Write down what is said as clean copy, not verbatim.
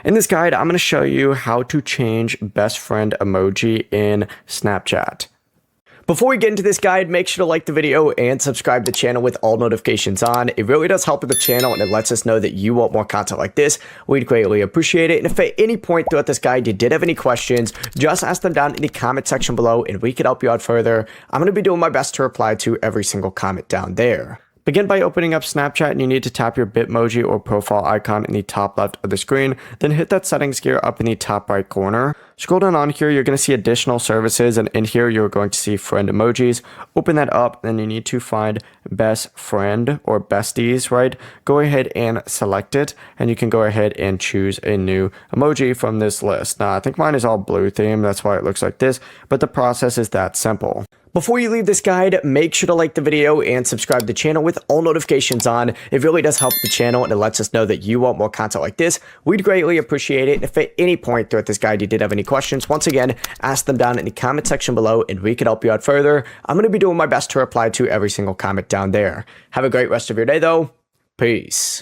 In this guide, I'm going to show you how to change best friend emoji in Snapchat. Before we get into this guide, make sure to like the video and subscribe to the channel with all notifications on. It really does help with the channel and it lets us know that you want more content like this. We'd greatly appreciate it. And if at any point throughout this guide you did have any questions, just ask them down in the comment section below and we could help you out further. I'm going to be doing my best to reply to every single comment down there. Begin by opening up Snapchat and you need to tap your Bitmoji or profile icon in the top left of the screen, then hit that settings gear up in the top right corner. Scroll down on here, you're going to see additional services, and in here you're going to see friend emojis. Open that up, then you need to find best friend or besties, right? Go ahead and select it, and you can go ahead and choose a new emoji from this list. Now, I think mine is all blue theme, that's why it looks like this, but the process is that simple. Before you leave this guide, make sure to like the video and subscribe to the channel with all notifications on. It really does help the channel and it lets us know that you want more content like this. We'd greatly appreciate it. And if at any point throughout this guide you did have any questions, once again, ask them down in the comment section below and we can help you out further. I'm going to be doing my best to reply to every single comment down there. Have a great rest of your day though. Peace.